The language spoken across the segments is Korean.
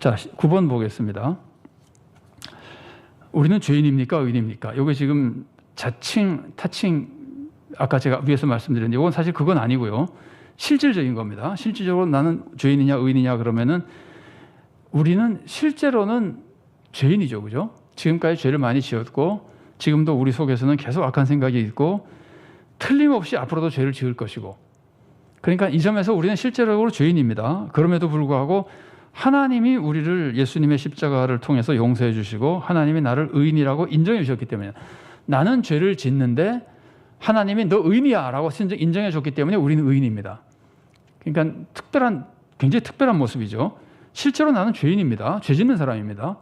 자, 9번 보겠습니다. 우리는 죄인입니까? 의인입니까? 이게 지금 자칭, 타칭, 아까 제가 위에서 말씀드렸는데 이건 사실 그건 아니고요. 실질적인 겁니다. 실질적으로 나는 죄인이냐 의인이냐 그러면은 우리는 실제로는 죄인이죠. 그죠? 지금까지 죄를 많이 지었고 지금도 우리 속에서는 계속 악한 생각이 있고 틀림없이 앞으로도 죄를 지을 것이고, 그러니까 이 점에서 우리는 실제적으로 죄인입니다. 그럼에도 불구하고 하나님이 우리를 예수님의 십자가를 통해서 용서해 주시고 하나님이 나를 의인이라고 인정해 주셨기 때문에, 나는 죄를 짓는데 하나님이 너 의인이야 라고 인정해 줬기 때문에 우리는 의인입니다. 그러니까 굉장히 특별한 모습이죠. 실제로 나는 죄인입니다. 죄 짓는 사람입니다.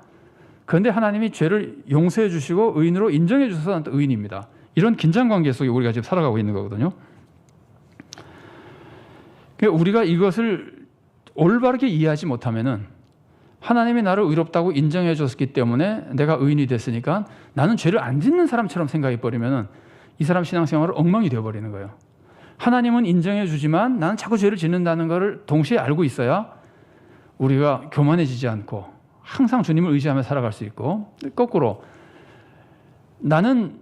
그런데 하나님이 죄를 용서해 주시고 의인으로 인정해 주셔서 나는 의인입니다. 이런 긴장관계 속에 우리가 지금 살아가고 있는 거거든요. 우리가 이것을 올바르게 이해하지 못하면은 하나님이 나를 의롭다고 인정해 줬기 때문에 내가 의인이 됐으니까 나는 죄를 안 짓는 사람처럼 생각해 버리면은 이 사람 신앙생활은 엉망이 되어버리는 거예요. 하나님은 인정해 주지만 나는 자꾸 죄를 짓는다는 것을 동시에 알고 있어야 우리가 교만해지지 않고 항상 주님을 의지하며 살아갈 수 있고, 거꾸로 나는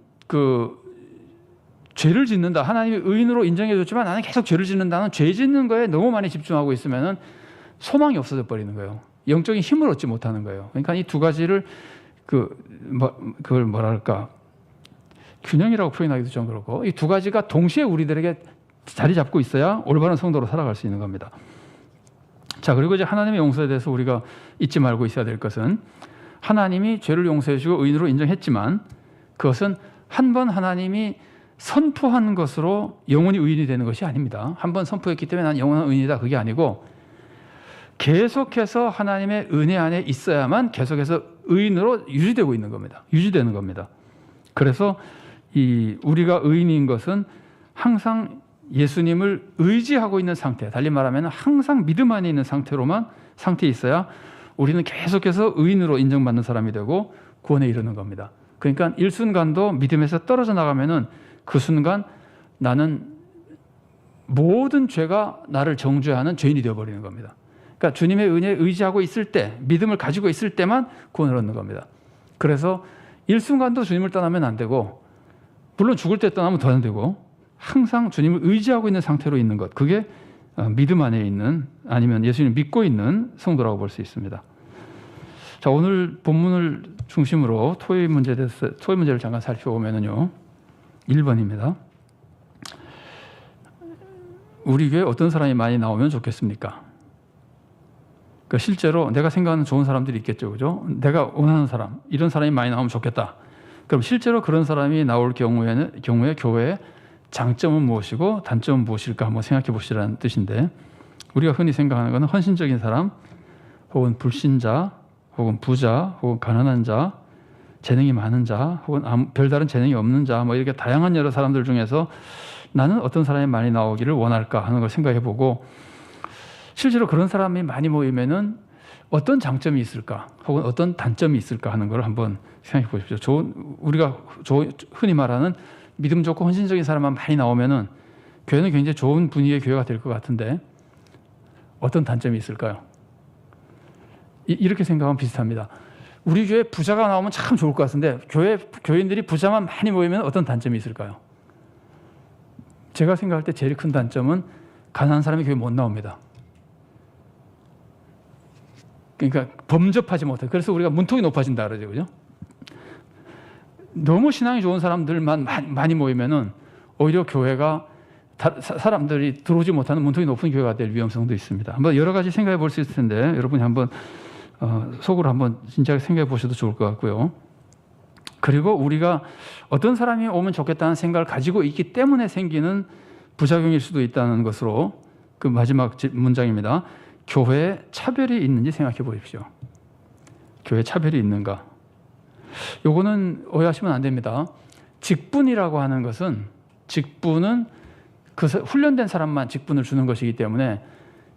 죄를 짓는다, 하나님이 의인으로 인정해 줬지만 나는 계속 죄를 짓는다는 죄 짓는 거에 너무 많이 집중하고 있으면 소망이 없어져 버리는 거예요. 영적인 힘을 얻지 못하는 거예요. 그러니까 이 두 가지를 그걸 뭐랄까 균형이라고 표현하기도 좀 그렇고, 이 두 가지가 동시에 우리들에게 자리 잡고 있어야 올바른 성도로 살아갈 수 있는 겁니다. 자, 그리고 이제 하나님의 용서에 대해서 우리가 잊지 말고 있어야 될 것은, 하나님이 죄를 용서해 주시고 의인으로 인정했지만 그것은 한 번 하나님이 선포한 것으로 영원히 의인이 되는 것이 아닙니다. 한 번 선포했기 때문에 난 영원한 의인이다, 그게 아니고 계속해서 하나님의 은혜 안에 있어야만 계속해서 의인으로 유지되고 있는 겁니다. 유지되는 겁니다. 그래서 우리가 의인인 것은 항상 예수님을 의지하고 있는 상태, 달리 말하면 항상 믿음 안에 있는 상태에 있어야 우리는 계속해서 의인으로 인정받는 사람이 되고 구원에 이르는 겁니다. 그러니까 일순간도 믿음에서 떨어져 나가면은 그 순간 나는 모든 죄가 나를 정죄하는 죄인이 되어버리는 겁니다. 그러니까 주님의 은혜에 의지하고 있을 때, 믿음을 가지고 있을 때만 구원을 얻는 겁니다. 그래서 일순간도 주님을 떠나면 안 되고, 물론 죽을 때 떠나면 더 안 되고, 항상 주님을 의지하고 있는 상태로 있는 것, 그게 믿음 안에 있는, 아니면 예수님을 믿고 있는 성도라고 볼 수 있습니다. 자, 오늘 본문을 중심으로 토의 문제를 잠깐 살펴보면요, 1번입니다. 우리 교회에 어떤 사람이 많이 나오면 좋겠습니까? 그러니까 실제로 내가 생각하는 좋은 사람들이 있겠죠, 그죠? 내가 원하는 사람, 이런 사람이 많이 나오면 좋겠다. 그럼 실제로 그런 사람이 나올 경우에 교회의 장점은 무엇이고 단점은 무엇일까 한번 생각해 보시라는 뜻인데, 우리가 흔히 생각하는 것은 헌신적인 사람, 혹은 불신자, 혹은 부자, 혹은 가난한 자, 재능이 많은 자, 혹은 별다른 재능이 없는 자, 뭐 이렇게 다양한 여러 사람들 중에서 나는 어떤 사람이 많이 나오기를 원할까 하는 걸 생각해 보고, 실제로 그런 사람이 많이 모이면은 어떤 장점이 있을까, 혹은 어떤 단점이 있을까 하는 걸 한번 생각해 보십시오. 우리가 흔히 말하는 믿음 좋고 헌신적인 사람만 많이 나오면은 교회는 굉장히 좋은 분위기의 교회가 될 것 같은데 어떤 단점이 있을까요? 이렇게 생각하면 비슷합니다. 우리 교회 부자가 나오면 참 좋을 것 같은데 교인들이 부자만 많이 모이면 어떤 단점이 있을까요? 제가 생각할 때 제일 큰 단점은 가난한 사람이 교회 못 나옵니다. 그러니까 범접하지 못해. 그래서 우리가 문턱이 높아진다 그러죠, 그죠? 너무 신앙이 좋은 사람들만 많이 모이면은 오히려 교회가 사람들이 들어오지 못하는 문턱이 높은 교회가 될 위험성도 있습니다. 한번 여러 가지 생각해 볼 수 있을 텐데 여러분이 한번 속으로 한번 진지하게 생각해 보셔도 좋을 것 같고요. 그리고 우리가 어떤 사람이 오면 좋겠다는 생각을 가지고 있기 때문에 생기는 부작용일 수도 있다는 것으로 그 마지막 문장입니다. 교회에 차별이 있는지 생각해 보십시오. 교회에 차별이 있는가? 요거는 오해하시면 안 됩니다. 직분이라고 하는 것은, 직분은 그 훈련된 사람만 직분을 주는 것이기 때문에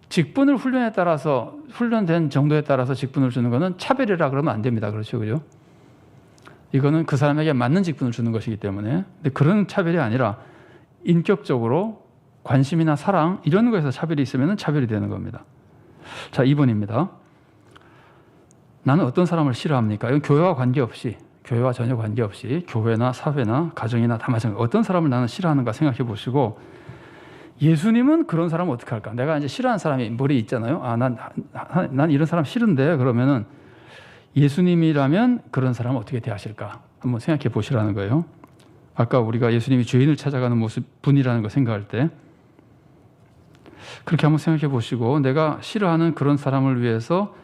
직분을 훈련된 정도에 따라서 직분을 주는 것은 차별이라 그러면 안 됩니다. 그렇죠, 그죠? 이거는 그 사람에게 맞는 직분을 주는 것이기 때문에. 근데 그런 차별이 아니라 인격적으로 관심이나 사랑 이런 거에서 차별이 있으면 차별이 되는 겁니다. 자, 2번입니다. 나는 어떤 사람을 싫어합니까? 이건 교회와 관계없이, 교회와 전혀 관계없이 교회나 사회나 가정이나 다 마찬가지로 어떤 사람을 나는 싫어하는가 생각해 보시고, 예수님은 그런 사람을 어떻게 할까? 내가 이제 싫어하는 사람이 머리에 있잖아요. 난 이런 사람 싫은데, 그러면은 예수님이라면 그런 사람을 어떻게 대하실까? 한번 생각해 보시라는 거예요. 아까 우리가 예수님이 죄인을 찾아가는 모습 분이라는 거 생각할 때 그렇게 한번 생각해 보시고, 내가 싫어하는 그런 사람을 위해서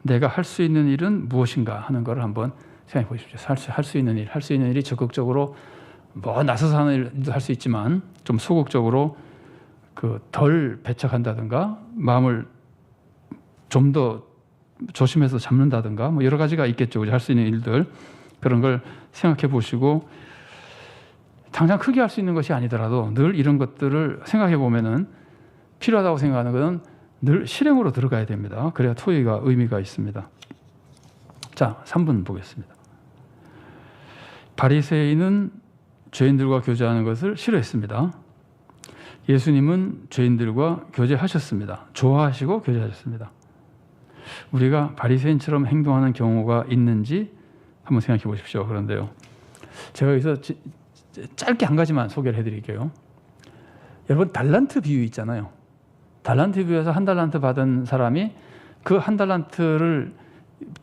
내가 할 수 있는 일은 무엇인가 하는 걸 한번 생각해 보십시오. 할 수 있는 일이 적극적으로 뭐 나서서 하는 일도 할 수 있지만 좀 소극적으로 덜 배척한다든가 마음을 좀 더 조심해서 잡는다든가 뭐 여러 가지가 있겠죠. 할 수 있는 일들, 그런 걸 생각해 보시고, 당장 크게 할 수 있는 것이 아니더라도 늘 이런 것들을 생각해 보면은 필요하다고 생각하는 것은 늘 실행으로 들어가야 됩니다. 그래야 토의가 의미가 있습니다. 자, 3분 보겠습니다. 바리새인은 죄인들과 교제하는 것을 싫어했습니다. 예수님은 죄인들과 교제하셨습니다. 좋아하시고 교제하셨습니다. 우리가 바리새인처럼 행동하는 경우가 있는지 한번 생각해 보십시오. 그런데요, 제가 여기서 짧게 한 가지만 소개를 해드릴게요. 여러분, 달란트 비유 있잖아요. 달란트 비유에서 한 달란트 받은 사람이 그 한 달란트를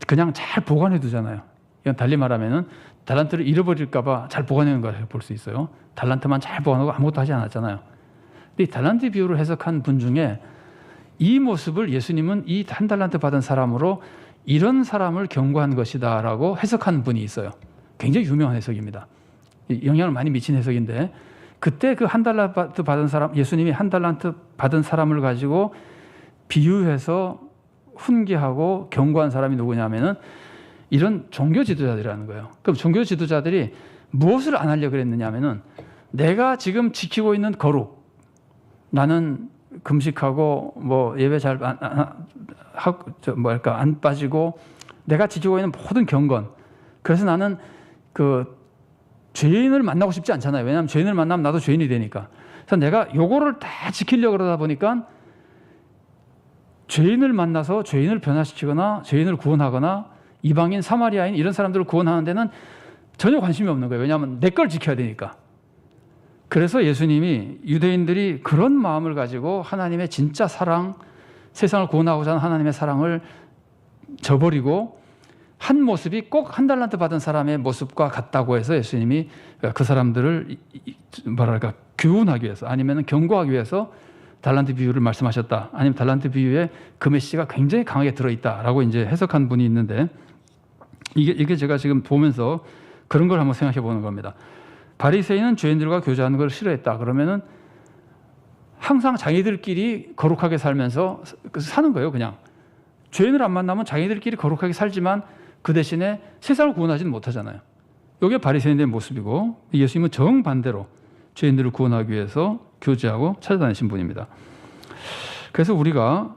그냥 잘 보관해 두잖아요. 이건 달리 말하면은 달란트를 잃어버릴까 봐 잘 보관해 놓은 걸 볼 수 있어요. 달란트만 잘 보관하고 아무것도 하지 않았잖아요. 근데 이 달란트 비유를 해석한 분 중에 이 모습을 예수님은 이 한 달란트 받은 사람으로 이런 사람을 경고한 것이다 라고 해석한 분이 있어요. 굉장히 유명한 해석입니다. 영향을 많이 미친 해석인데, 그때 그 한 달란트 받은 사람, 예수님이 한 달란트 받은 사람을 가지고 비유해서 훈계하고 경고한 사람이 누구냐면은 이런 종교 지도자들이라는 거예요. 그럼 종교 지도자들이 무엇을 안 하려고 그랬느냐 하면은, 내가 지금 지키고 있는 거룩, 나는 금식하고 뭐 예배 잘 안 빠지고 내가 지키고 있는 모든 경건, 그래서 나는 죄인을 만나고 싶지 않잖아요. 왜냐하면 죄인을 만나면 나도 죄인이 되니까. 그래서 내가 요거를 다 지키려고 그러다 보니까 죄인을 만나서 죄인을 변화시키거나 죄인을 구원하거나 이방인, 사마리아인 이런 사람들을 구원하는 데는 전혀 관심이 없는 거예요. 왜냐하면 내 걸 지켜야 되니까. 그래서 예수님이 유대인들이 그런 마음을 가지고 하나님의 진짜 사랑, 세상을 구원하고자 하는 하나님의 사랑을 저버리고 한 모습이 꼭 한 달란트 받은 사람의 모습과 같다고 해서 예수님이 그 사람들을 교훈하기 위해서, 아니면 경고하기 위해서 달란트 비유를 말씀하셨다. 아니면 달란트 비유에 그 메시지가 굉장히 강하게 들어있다라고 이제 해석한 분이 있는데, 이게 제가 지금 보면서 그런 걸 한번 생각해 보는 겁니다. 바리새인은 죄인들과 교제하는 걸 싫어했다. 그러면은 항상 자기들끼리 거룩하게 살면서 사는 거예요. 그냥 죄인을 안 만나면 자기들끼리 거룩하게 살지만 그 대신에 세상을 구원하지는 못하잖아요. 이게 바리새인의 모습이고, 예수님은 정반대로 죄인들을 구원하기 위해서 교제하고 찾아다니신 분입니다. 그래서 우리가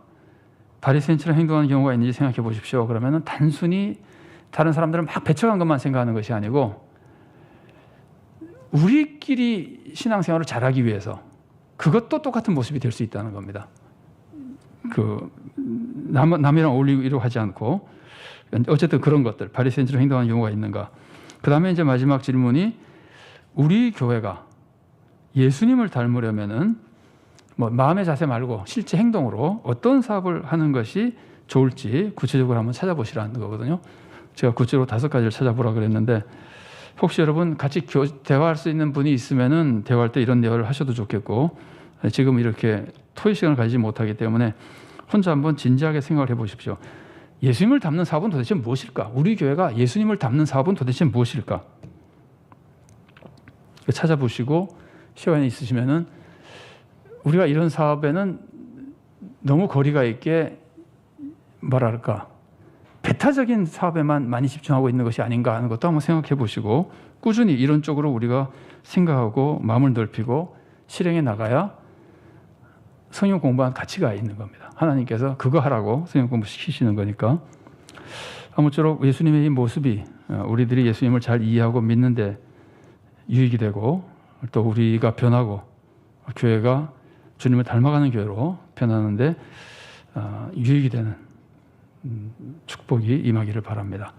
바리새인처럼 행동하는 경우가 있는지 생각해 보십시오. 그러면은 단순히 다른 사람들을 막 배척한 것만 생각하는 것이 아니고, 우리끼리 신앙생활을 잘하기 위해서 그것도 똑같은 모습이 될 수 있다는 겁니다. 남이랑 어울리려고 하지 않고, 어쨌든 그런 것들, 바리새인처럼 행동하는 경우가 있는가. 그 다음에 이제 마지막 질문이, 우리 교회가 예수님을 닮으려면은 뭐 마음의 자세 말고 실제 행동으로 어떤 사업을 하는 것이 좋을지 구체적으로 한번 찾아보시라는 거거든요. 제가 구체적으로 5가지를 찾아보라 그랬는데, 혹시 여러분 같이 대화할 수 있는 분이 있으면은 대화할 때 이런 대화를 하셔도 좋겠고, 지금 이렇게 토의 시간을 가지지 못하기 때문에 혼자 한번 진지하게 생각을 해보십시오. 예수님을 닮는 사업은 도대체 무엇일까? 우리 교회가 예수님을 닮는 사업은 도대체 무엇일까? 찾아보시고 시간이 있으시면은, 우리가 이런 사업에는 너무 거리가 있게 배타적인 사업에만 많이 집중하고 있는 것이 아닌가 하는 것도 한번 생각해 보시고, 꾸준히 이런 쪽으로 우리가 생각하고 마음을 넓히고 실행해 나가야 성경 공부한 가치가 있는 겁니다. 하나님께서 그거 하라고 성경 공부 시키시는 거니까. 아무쪼록 예수님의 이 모습이 우리들이 예수님을 잘 이해하고 믿는데 유익이 되고, 또 우리가 변하고 교회가 주님을 닮아가는 교회로 변하는데 유익이 되는 축복이 임하기를 바랍니다.